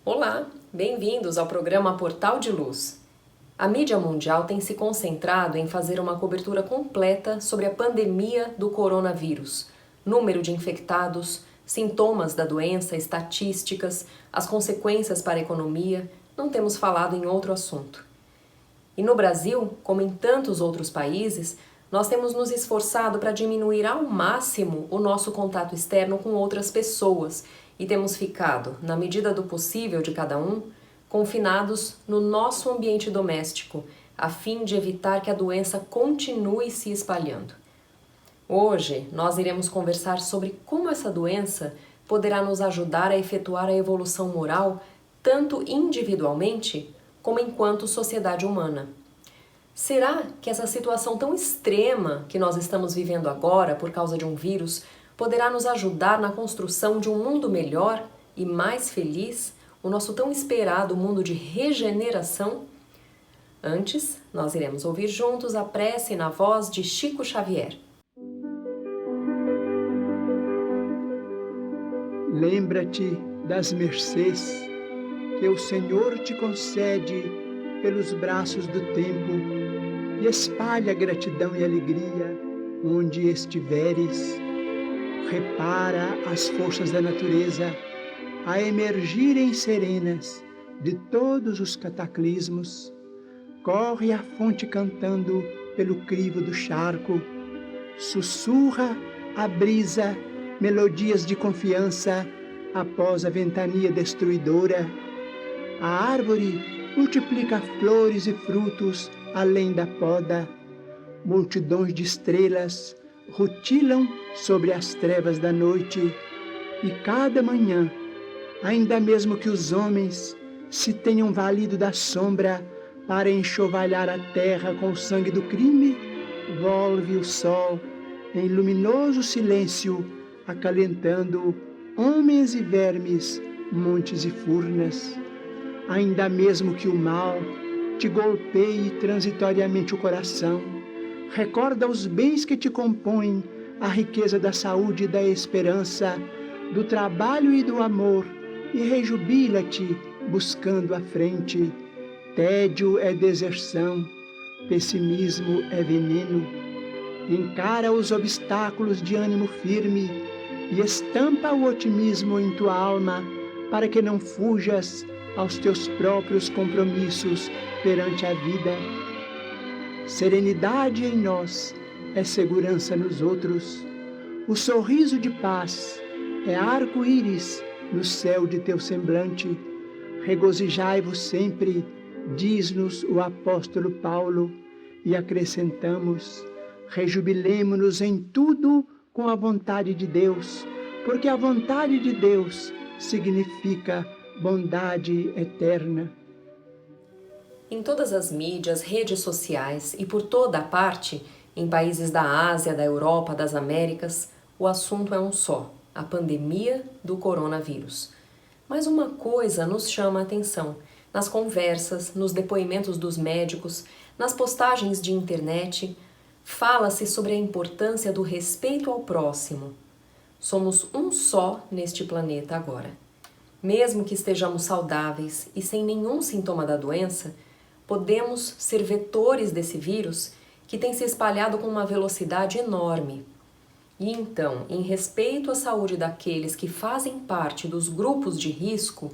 Olá, bem-vindos ao programa Portal de Luz. A mídia mundial tem se concentrado em fazer uma cobertura completa sobre a pandemia do coronavírus, número de infectados, sintomas da doença, estatísticas, as consequências para a economia. Não temos falado em outro assunto. E no Brasil, como em tantos outros países, nós temos nos esforçado para diminuir ao máximo o nosso contato externo com outras pessoas e temos ficado, na medida do possível de cada um, confinados no nosso ambiente doméstico, a fim de evitar que a doença continue se espalhando. Hoje, nós iremos conversar sobre como essa doença poderá nos ajudar a efetuar a evolução moral, tanto individualmente como enquanto sociedade humana. Será que essa situação tão extrema que nós estamos vivendo agora por causa de um vírus poderá nos ajudar na construção de um mundo melhor e mais feliz, o nosso tão esperado mundo de regeneração? Antes, nós iremos ouvir juntos a prece na voz de Chico Xavier. Lembra-te das mercês que o Senhor te concede pelos braços do tempo e espalha gratidão e alegria onde estiveres. Repara as forças da natureza a emergirem serenas de todos os cataclismos. Corre a fonte cantando pelo crivo do charco. Sussurra a brisa melodias de confiança após a ventania destruidora. A árvore multiplica flores e frutos além da poda. Multidões de estrelas rutilam sobre as trevas da noite. E cada manhã, ainda mesmo que os homens se tenham valido da sombra para enxovalhar a terra com o sangue do crime, volve o sol em luminoso silêncio, acalentando homens e vermes, montes e furnas. Ainda mesmo que o mal te golpeie transitoriamente o coração, recorda os bens que te compõem, a riqueza da saúde e da esperança, do trabalho e do amor, e rejubila-te buscando a frente. Tédio é deserção, pessimismo é veneno. Encara os obstáculos de ânimo firme e estampa o otimismo em tua alma, para que não fujas aos teus próprios compromissos perante a vida. Serenidade em nós é segurança nos outros. O sorriso de paz é arco-íris no céu de teu semblante. Regozijai-vos sempre, diz-nos o apóstolo Paulo, e acrescentamos: rejubilemo-nos em tudo com a vontade de Deus, porque a vontade de Deus significa bondade eterna. Em todas as mídias, redes sociais e por toda a parte, em países da Ásia, da Europa, das Américas, o assunto é um só: a pandemia do coronavírus. Mas uma coisa nos chama a atenção: nas conversas, nos depoimentos dos médicos, nas postagens de internet, fala-se sobre a importância do respeito ao próximo. Somos um só neste planeta agora. Mesmo que estejamos saudáveis e sem nenhum sintoma da doença, podemos ser vetores desse vírus que tem se espalhado com uma velocidade enorme. E então, em respeito à saúde daqueles que fazem parte dos grupos de risco,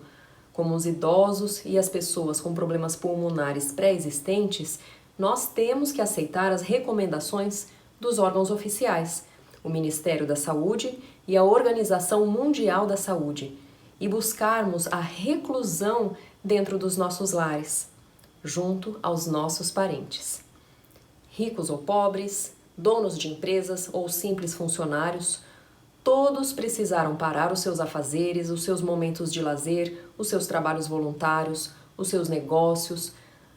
como os idosos e as pessoas com problemas pulmonares pré-existentes, nós temos que aceitar as recomendações dos órgãos oficiais, o Ministério da Saúde e a Organização Mundial da Saúde, e buscarmos a reclusão dentro dos nossos lares, junto aos nossos parentes. Ricos ou pobres, donos de empresas ou simples funcionários, todos precisaram parar os seus afazeres, os seus momentos de lazer, os seus trabalhos voluntários, os seus negócios,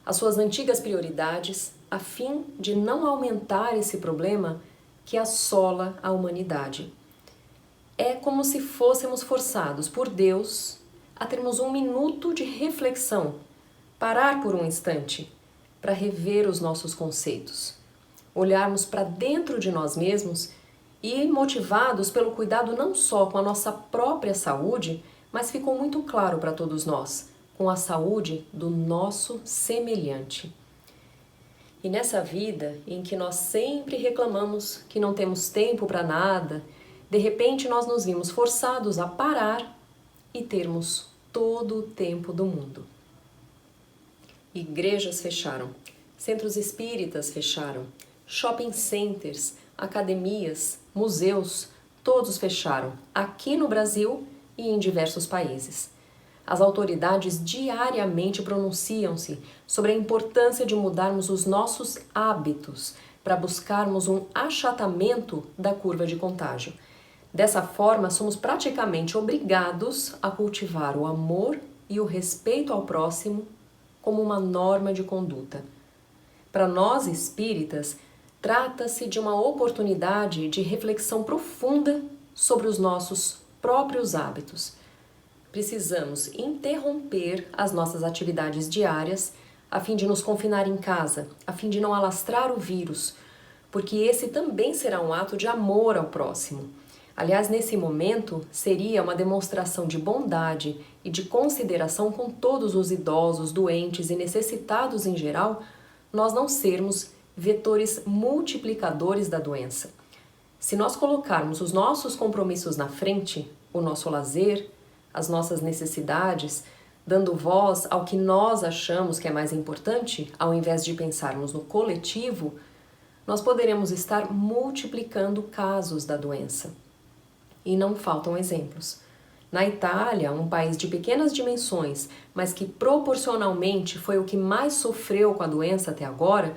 as suas antigas prioridades, a fim de não aumentar esse problema que assola a humanidade. É como se fôssemos forçados por Deus a termos um minuto de reflexão, parar por um instante para rever os nossos conceitos, olharmos para dentro de nós mesmos e, motivados pelo cuidado não só com a nossa própria saúde, mas ficou muito claro para todos nós, com a saúde do nosso semelhante. E nessa vida em que nós sempre reclamamos que não temos tempo para nada, de repente nós nos vimos forçados a parar e termos todo o tempo do mundo. Igrejas fecharam, centros espíritas fecharam, shopping centers, academias, museus, todos fecharam, aqui no Brasil e em diversos países. As autoridades diariamente pronunciam-se sobre a importância de mudarmos os nossos hábitos para buscarmos um achatamento da curva de contágio. Dessa forma, somos praticamente obrigados a cultivar o amor e o respeito ao próximo como uma norma de conduta. Para nós espíritas, trata-se de uma oportunidade de reflexão profunda sobre os nossos próprios hábitos. Precisamos interromper as nossas atividades diárias a fim de nos confinar em casa, a fim de não alastrar o vírus, porque esse também será um ato de amor ao próximo. Aliás, nesse momento, seria uma demonstração de bondade e de consideração com todos os idosos, doentes e necessitados em geral, nós não sermos vetores multiplicadores da doença. Se nós colocarmos os nossos compromissos na frente, o nosso lazer, as nossas necessidades, dando voz ao que nós achamos que é mais importante, ao invés de pensarmos no coletivo, nós poderemos estar multiplicando casos da doença. E não faltam exemplos. Na Itália, um país de pequenas dimensões, mas que proporcionalmente foi o que mais sofreu com a doença até agora,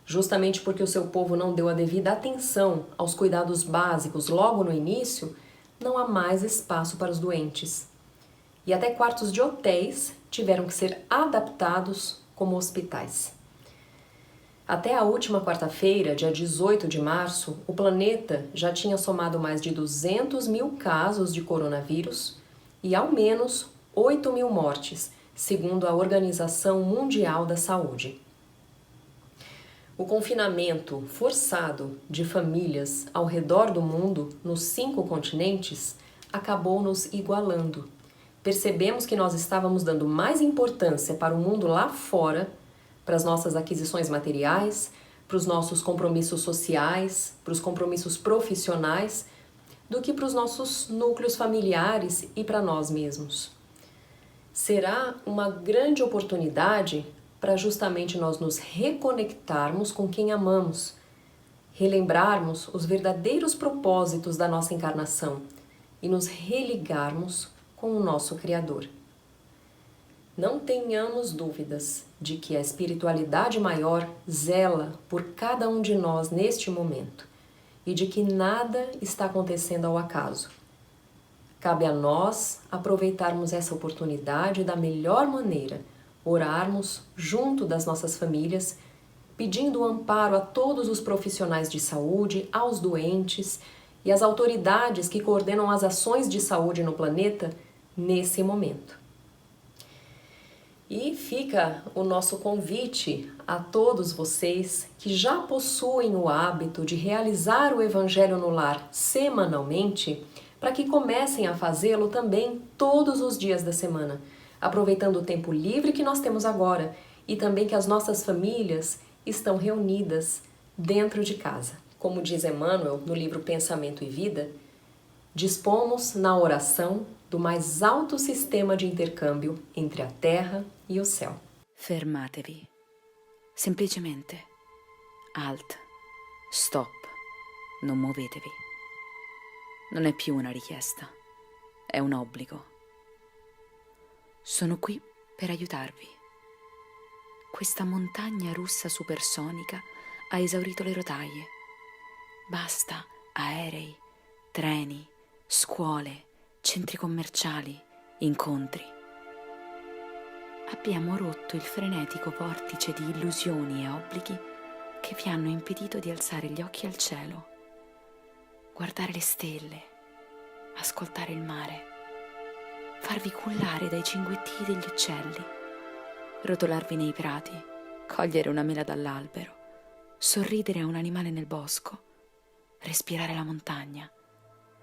justamente porque o seu povo não deu a devida atenção aos cuidados básicos logo no início, não há mais espaço para os doentes. E até quartos de hotéis tiveram que ser adaptados como hospitais. Até a última quarta-feira, dia 18 de março, o planeta já tinha somado mais de 200 mil casos de coronavírus e ao menos 8 mil mortes, segundo a Organização Mundial da Saúde. O confinamento forçado de famílias ao redor do mundo, nos 5 continentes, acabou nos igualando. Percebemos que nós estávamos dando mais importância para o mundo lá fora, para as nossas aquisições materiais, para os nossos compromissos sociais, para os compromissos profissionais, do que para os nossos núcleos familiares e para nós mesmos. Será uma grande oportunidade para justamente nós nos reconectarmos com quem amamos, relembrarmos os verdadeiros propósitos da nossa encarnação e nos religarmos com o nosso Criador. Não tenhamos dúvidas de que a espiritualidade maior zela por cada um de nós neste momento e de que nada está acontecendo ao acaso. Cabe a nós aproveitarmos essa oportunidade da melhor maneira, orarmos junto das nossas famílias, pedindo amparo a todos os profissionais de saúde, aos doentes e às autoridades que coordenam as ações de saúde no planeta nesse momento. E fica o nosso convite a todos vocês que já possuem o hábito de realizar o Evangelho no Lar semanalmente, para que comecem a fazê-lo também todos os dias da semana, aproveitando o tempo livre que nós temos agora e também que as nossas famílias estão reunidas dentro de casa. Como diz Emmanuel no livro Pensamento e Vida, dispomos na oração do mais alto sistema de intercâmbio entre a terra e o céu. Fermatevi. Semplicemente. Halt. Stop. Non muovetevi. Non è più una richiesta, è un obbligo. Sono qui per aiutarvi. Questa montagna russa supersonica ha esaurito le rotaie. Basta aerei, treni, scuole, centri commerciali, incontri. Abbiamo rotto il frenetico vortice di illusioni e obblighi che vi hanno impedito di alzare gli occhi al cielo, guardare le stelle, ascoltare il mare, farvi cullare dai cinguettii degli uccelli, rotolarvi nei prati, cogliere una mela dall'albero, sorridere a un animale nel bosco, respirare la montagna,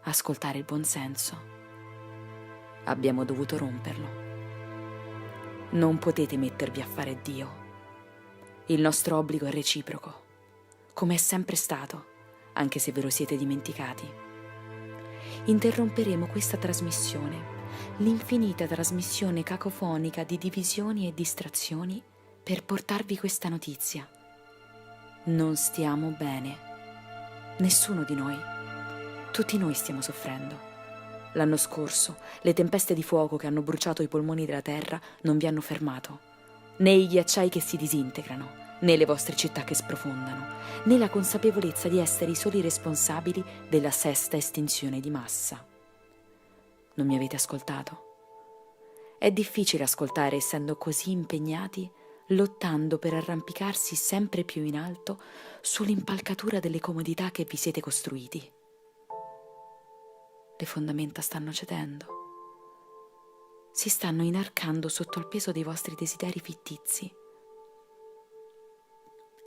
ascoltare il buonsenso. abbiamo dovuto romperlo. Non potete mettervi a fare Dio. Il nostro obbligo è reciproco, come è sempre stato, anche se ve lo siete dimenticati. Interromperemo questa trasmissione, l'infinita trasmissione cacofonica di divisioni e distrazioni, per portarvi questa notizia. Non stiamo bene. Nessuno di noi. Tutti noi stiamo soffrendo. L'anno scorso, le tempeste di fuoco che hanno bruciato i polmoni della terra non vi hanno fermato, né i ghiacciai che si disintegrano, né le vostre città che sprofondano, né la consapevolezza di essere i soli responsabili della sesta estinzione di massa. Non mi avete ascoltato? È difficile ascoltare essendo così impegnati, lottando per arrampicarsi sempre più in alto sull'impalcatura delle comodità che vi siete costruiti. Le fondamenta stanno cedendo. Si stanno inarcando sotto il peso dei vostri desideri fittizi.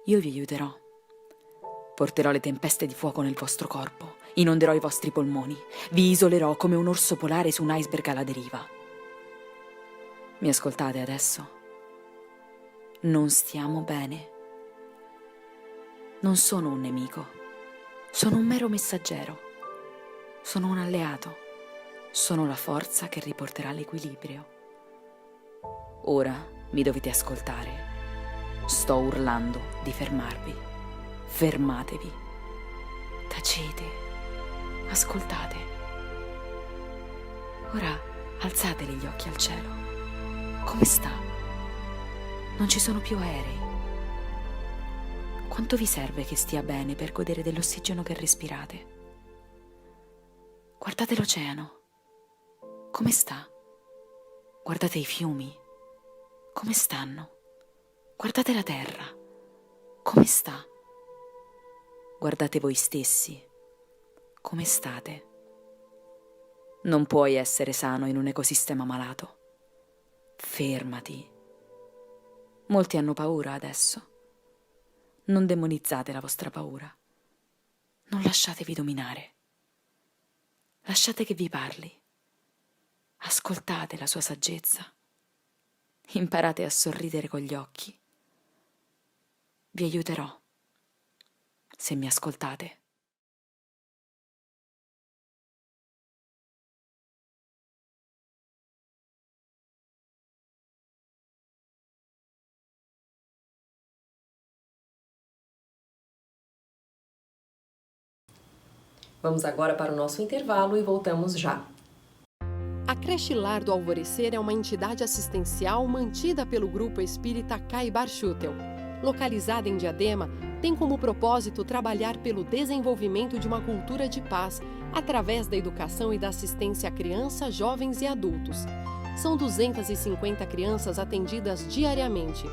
Io vi aiuterò. Porterò le tempeste di fuoco nel vostro corpo, inonderò i vostri polmoni, vi isolerò come un orso polare su un iceberg alla deriva. Mi ascoltate adesso? Non stiamo bene. Non sono un nemico, sono un mero messaggero. Sono un alleato. Sono la forza che riporterà l'equilibrio. Ora mi dovete ascoltare. Sto urlando di fermarvi. Fermatevi. Tacete. Ascoltate. Ora alzate gli occhi al cielo. Come sta? Non ci sono più aerei. Quanto vi serve che stia bene per godere dell'ossigeno che respirate? Guardate l'oceano. Come sta? Guardate i fiumi. Come stanno? Guardate la terra. Come sta? Guardate voi stessi. Come state? Non puoi essere sano in un ecosistema malato. Fermati. Molti hanno paura adesso. Non demonizzate la vostra paura. Non lasciatevi dominare. Lasciate che vi parli. Ascoltate la sua saggezza. Imparate a sorridere con gli occhi. Vi aiuterò, se mi ascoltate. Vamos agora para o nosso intervalo e voltamos já. A Creche Lar do Alvorecer é uma entidade assistencial mantida pelo Grupo Espírita Caibar Schutel. Localizada em Diadema, tem como propósito trabalhar pelo desenvolvimento de uma cultura de paz através da educação e da assistência a crianças, jovens e adultos. São 250 crianças atendidas diariamente.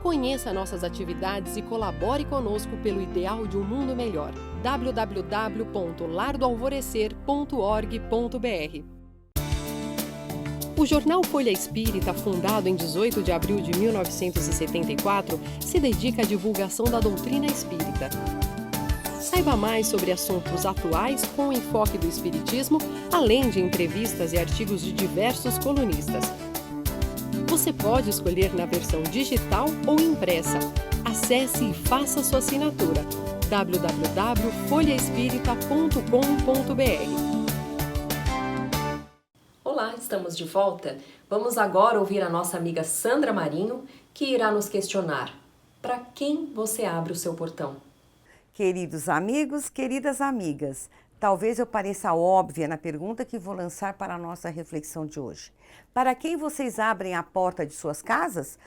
Conheça nossas atividades e colabore conosco pelo ideal de um mundo melhor. www.lardoalvorecer.org.br. O jornal Folha Espírita, fundado em 18 de abril de 1974, se dedica à divulgação da doutrina espírita. Saiba mais sobre assuntos atuais com o enfoque do espiritismo, além de entrevistas e artigos de diversos colunistas. Você pode escolher na versão digital ou impressa. Acesse e faça sua assinatura. www.folhaespírita.com.br. Olá, estamos de volta. Vamos agora ouvir a nossa amiga Sandra Marinho, que irá nos questionar: para quem você abre o seu portão? Queridos amigos, queridas amigas, talvez eu pareça óbvia na pergunta que vou lançar para a nossa reflexão de hoje. Para quem vocês abrem a porta de suas casas?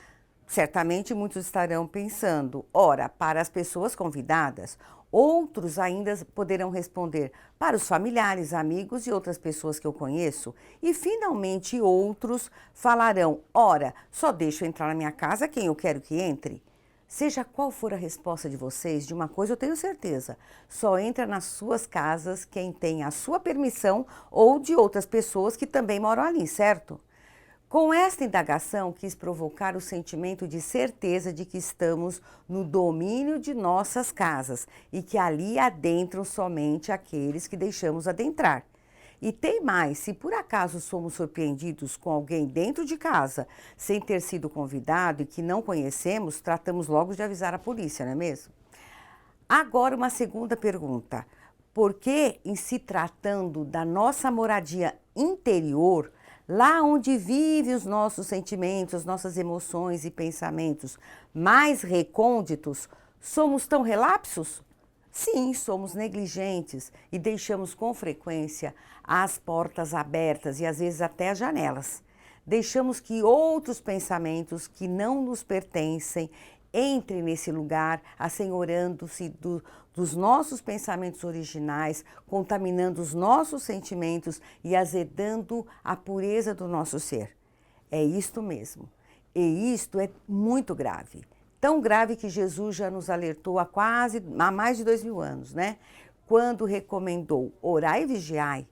Certamente muitos estarão pensando, ora, para as pessoas convidadas. Outros ainda poderão responder para os familiares, amigos e outras pessoas que eu conheço. E finalmente outros falarão, ora, só deixo entrar na minha casa quem eu quero que entre. Seja qual for a resposta de vocês, de uma coisa eu tenho certeza, só entra nas suas casas quem tem a sua permissão ou de outras pessoas que também moram ali, certo? Com esta indagação, quis provocar o sentimento de certeza de que estamos no domínio de nossas casas e que ali adentram somente aqueles que deixamos adentrar. E tem mais, se por acaso somos surpreendidos com alguém dentro de casa, sem ter sido convidado e que não conhecemos, tratamos logo de avisar a polícia, não é mesmo? Agora uma segunda pergunta. Por que, em se tratando da nossa moradia interior, lá onde vivem os nossos sentimentos, nossas emoções e pensamentos mais recônditos, somos tão relapsos? Sim, somos negligentes e deixamos com frequência as portas abertas e às vezes até as janelas. Deixamos que outros pensamentos que não nos pertencem entrem nesse lugar, assenhorando-se dos nossos pensamentos originais, contaminando os nossos sentimentos e azedando a pureza do nosso ser. É isto mesmo. E isto é muito grave. Tão grave que Jesus já nos alertou há mais de 2000 anos, né? Quando recomendou orai e vigiai.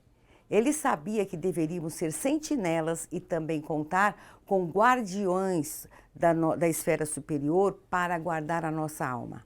Ele sabia que deveríamos ser sentinelas e também contar com guardiões da esfera superior para guardar a nossa alma.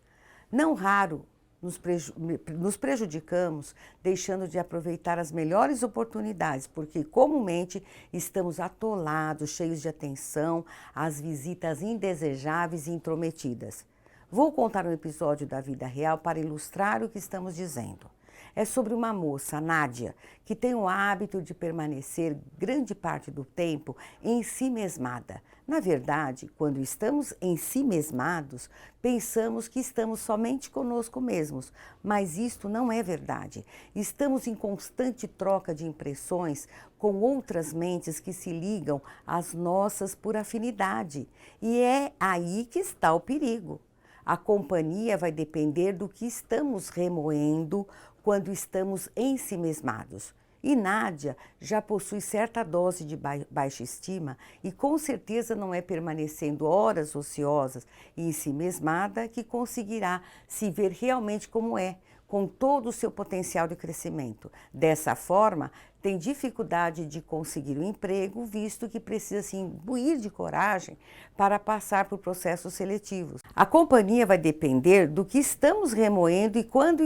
Não raro nos prejudicamos deixando de aproveitar as melhores oportunidades, porque comumente estamos atolados, cheios de atenção às visitas indesejáveis e intrometidas. Vou contar um episódio da vida real para ilustrar o que estamos dizendo. É sobre uma moça, Nádia, que tem o hábito de permanecer grande parte do tempo em si mesmada. Na verdade, quando estamos em si mesmados, pensamos que estamos somente conosco mesmos, mas isto não é verdade. Estamos em constante troca de impressões com outras mentes que se ligam às nossas por afinidade. E é aí que está o perigo. A companhia vai depender do que estamos remoendo quando estamos ensimesmados. E Nádia já possui certa dose de baixa estima e com certeza não é permanecendo horas ociosas e ensimesmada que conseguirá se ver realmente como é, com todo o seu potencial de crescimento. Dessa forma, tem dificuldade de conseguir um emprego, visto que precisa se imbuir de coragem para passar por processos seletivos. A companhia vai depender do que estamos remoendo e quando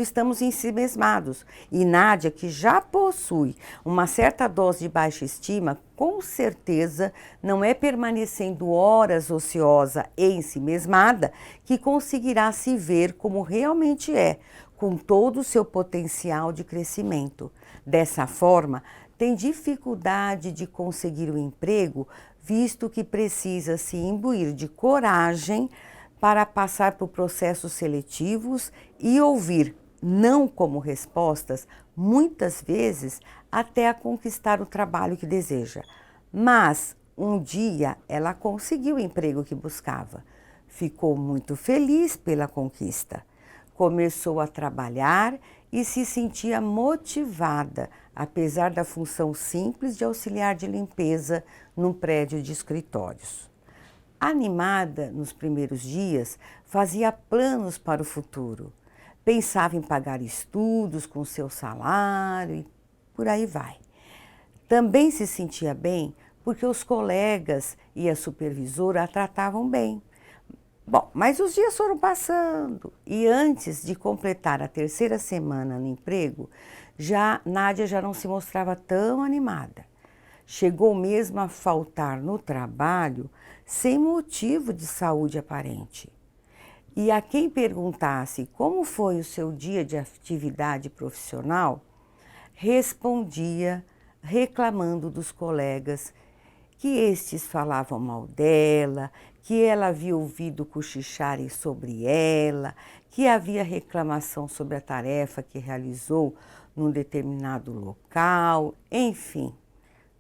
estamos ensimesmados. E Nádia, que já possui uma certa dose de baixa estima, com certeza não é permanecendo horas ociosa e ensimesmada que conseguirá se ver como realmente é, com todo o seu potencial de crescimento. Dessa forma, tem dificuldade de conseguir o emprego, visto que precisa se imbuir de coragem para passar por processos seletivos e ouvir não como respostas, muitas vezes até a conquistar o trabalho que deseja. Mas um dia ela conseguiu o emprego que buscava. Ficou muito feliz pela conquista. Começou a trabalhar e se sentia motivada, apesar da função simples de auxiliar de limpeza num prédio de escritórios. Animada nos primeiros dias, fazia planos para o futuro. Pensava em pagar estudos com seu salário e por aí vai. Também se sentia bem porque os colegas e a supervisora a tratavam bem. Bom, mas os dias foram passando e antes de completar a 3ª semana no emprego, Nádia já não se mostrava tão animada. Chegou mesmo a faltar no trabalho sem motivo de saúde aparente. E a quem perguntasse como foi o seu dia de atividade profissional, respondia reclamando dos colegas que estes falavam mal dela, que ela havia ouvido cochicharem sobre ela, que havia reclamação sobre a tarefa que realizou num determinado local, enfim,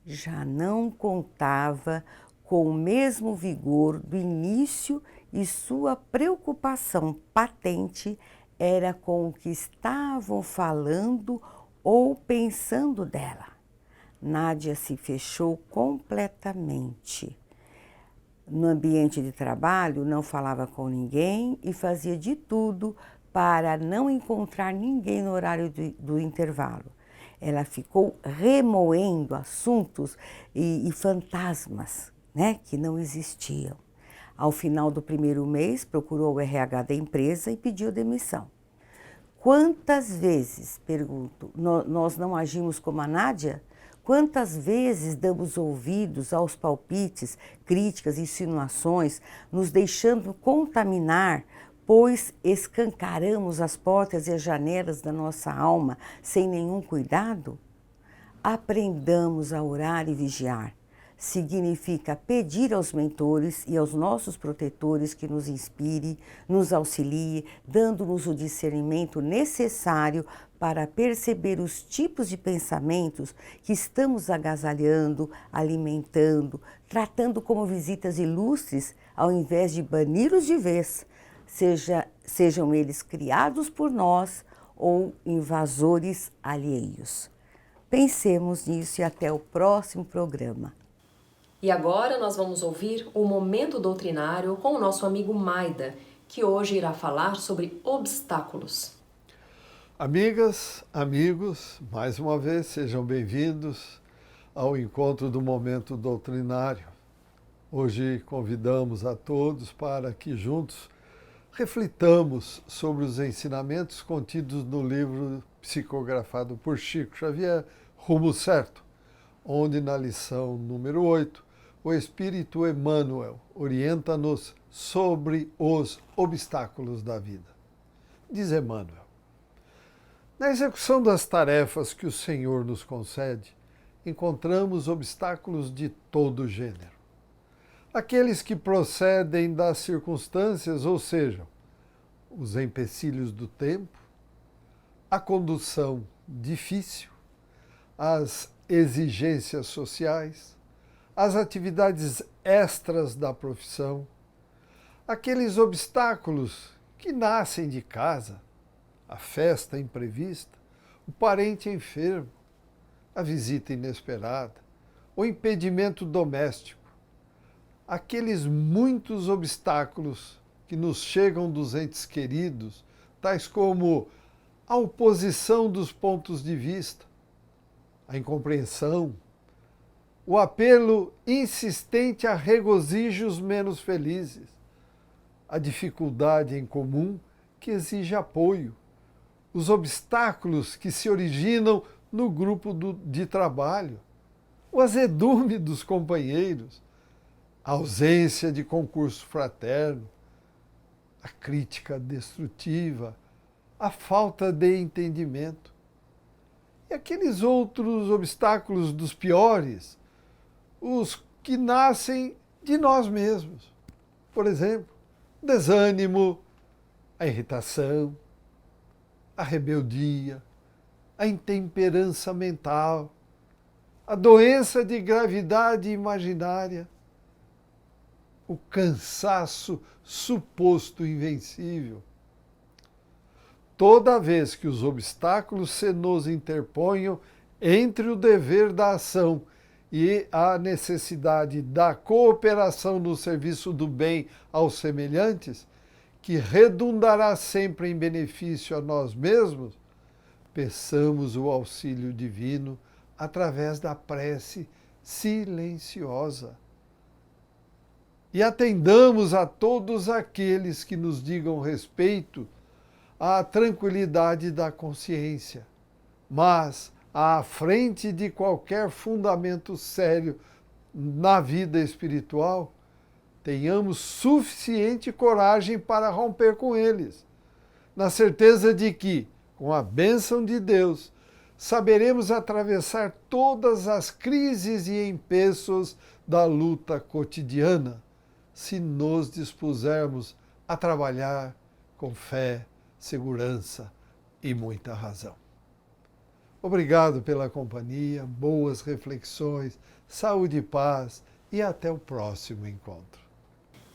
já não contava com o mesmo vigor do início e sua preocupação patente era com o que estavam falando ou pensando dela. Nádia se fechou completamente. No ambiente de trabalho, não falava com ninguém e fazia de tudo para não encontrar ninguém no horário do intervalo. Ela ficou remoendo assuntos e fantasmas, né, que não existiam. Ao final do primeiro mês, procurou o RH da empresa e pediu demissão. Quantas vezes, pergunto, nós não agimos como a Nádia? Quantas vezes damos ouvidos aos palpites, críticas, insinuações, nos deixando contaminar, pois escancaramos as portas e as janelas da nossa alma sem nenhum cuidado? Aprendamos a orar e vigiar. Significa pedir aos mentores e aos nossos protetores que nos inspire, nos auxilie, dando-nos o discernimento necessário para perceber os tipos de pensamentos que estamos agasalhando, alimentando, tratando como visitas ilustres, ao invés de bani-los de vez, sejam eles criados por nós ou invasores alheios. Pensemos nisso e até o próximo programa. E agora nós vamos ouvir o Momento Doutrinário com o nosso amigo Maida, que hoje irá falar sobre obstáculos. Amigas, amigos, mais uma vez sejam bem-vindos ao encontro do Momento Doutrinário. Hoje convidamos a todos para que juntos reflitamos sobre os ensinamentos contidos no livro psicografado por Chico Xavier, Rumo Certo, onde na lição número 8, o Espírito Emmanuel orienta-nos sobre os obstáculos da vida. Diz Emmanuel: na execução das tarefas que o Senhor nos concede, encontramos obstáculos de todo gênero. Aqueles que procedem das circunstâncias, ou seja, os empecilhos do tempo, a condução difícil, as exigências sociais, as atividades extras da profissão, aqueles obstáculos que nascem de casa, a festa imprevista, o parente enfermo, a visita inesperada, o impedimento doméstico, aqueles muitos obstáculos que nos chegam dos entes queridos, tais como a oposição dos pontos de vista, a incompreensão, o apelo insistente a regozijos menos felizes, a dificuldade em comum que exige apoio, os obstáculos que se originam no grupo de trabalho, o azedume dos companheiros, a ausência de concurso fraterno, a crítica destrutiva, a falta de entendimento. E aqueles outros obstáculos dos piores, os que nascem de nós mesmos. Por exemplo, o desânimo, a irritação, a rebeldia, a intemperança mental, a doença de gravidade imaginária, o cansaço suposto invencível. Toda vez que os obstáculos se nos interponham entre o dever da ação e a necessidade da cooperação no serviço do bem aos semelhantes, que redundará sempre em benefício a nós mesmos, peçamos o auxílio divino através da prece silenciosa. E atendamos a todos aqueles que nos digam respeito à tranquilidade da consciência, mas à frente de qualquer fundamento sério na vida espiritual, tenhamos suficiente coragem para romper com eles, na certeza de que, com a bênção de Deus, saberemos atravessar todas as crises e empeços da luta cotidiana, se nos dispusermos a trabalhar com fé, segurança e muita razão. Obrigado pela companhia, boas reflexões, saúde e paz e até o próximo encontro.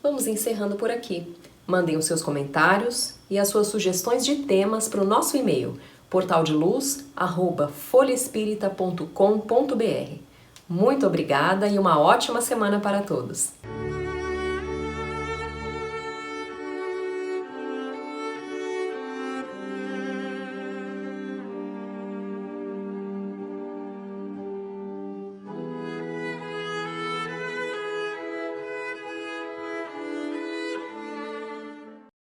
Vamos encerrando por aqui. Mandem os seus comentários e as suas sugestões de temas para o nosso e-mail, portaldeluz@folhaespirita.com.br. Muito obrigada e uma ótima semana para todos!